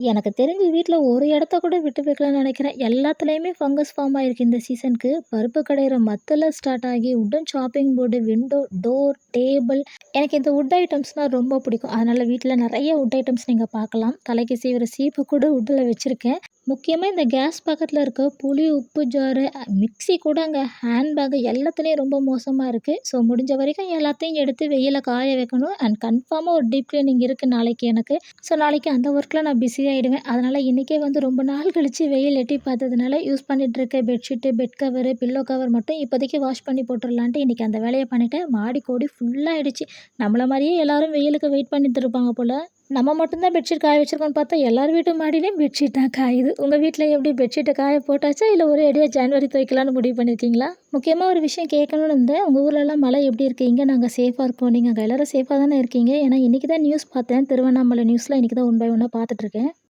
எனக்கு தெரிஞ்சு வீட்ல ஒரு இடத்த கூட விட்டு வைக்கலன்னு நெனைக்கிறேன். எல்லாத்துலயுமே ஃபங்கஸ் ஃபார்ம் ஆயிருக்கு இந்த சீசனுக்கு. பருப்பு கடையிற மத்துல ஸ்டார்ட் ஆகி wooden shopping board, window, door, table எனக்கு இந்த வுட் ஐட்டம்ஸ்னா ரொம்ப பிடிக்கும். அதனால வீட்ல நெறைய வுட் ஐட்டம்ஸ் நீங்க பார்க்கலாம். தலைக்கு சீவுற சீப்பு கூட வுட்ல வச்சிருக்கேன். முக்கியமா இந்த கேஸ் பக்கத்துல இருக்க புளி, உப்பு ஜாரு, மிக்ஸி கூடங்க, ஹேண்ட் பேக் எல்லாத்துலயும் ரொம்ப மோசமா இருக்கு. ஸோ முடிஞ்ச வரைக்கும் எல்லாத்தையும் எடுத்து வெயில்ல காய வைக்கணும். அண்ட் கன்ஃபார்மா ஒரு டீப் கிளீனிங் இருக்கு நாளைக்கு எனக்கு. ஸோ நாளைக்கு அந்த ஒர்க்ல நான் பிஸி ஆயிடுவேன். அதனால இன்னைக்கே வந்து ரொம்ப நாள் கழிச்சு வெயில் எட்டி பார்த்ததுனால யூஸ் பண்ணிட்டு இருக்க bedsheet, bed cover, pillow cover மட்டும் இப்போதைக்கு வாஷ் பண்ணி போட்டுறலான்ட்டு இன்னைக்கு அந்த வேலைய பண்ணிட்டேன். மாடி கோடி ஃபுல்லாயிடுச்சு. நம்மள மாரியே எல்லாரும் வெயிலுக்கு வெயிட் பண்ணிட்டு இருப்பாங்க போல. நம்ம மட்டும் தான் பெட்ஷீட் காய வச்சிருக்கோம்னு பார்த்தா, எல்லார் வீட்டு மாடியிலயும் பெட்ஷீட் தான் காயுது. உங்க வீட்ல எப்படி பெட்ஷீட்ட காய போட்டாச்சா? இல்ல ஒரே அடியா ஜான்வரி துவைக்கலான்னு முடிவு பண்ணியிருக்கீங்களா? முக்கியமா ஒரு விஷயம் கேட்கணும்னு இருந்தேன். உங்க ஊர்லலாம் மழை எப்படி இருக்கு? இங்க நாங்க சேஃபா இருக்கோம். நீங்க அங்க எல்லாரும் சேஃபா தானே இருக்கீங்க? ஏன்னா இன்னைக்கு தான் நியூஸ் பார்த்தேன். திருவண்ணாமலை நியூஸ்ல இன்னைக்கு தான் ஒன் பை ஒன்னா பார்த்துட்டுருக்கேன்.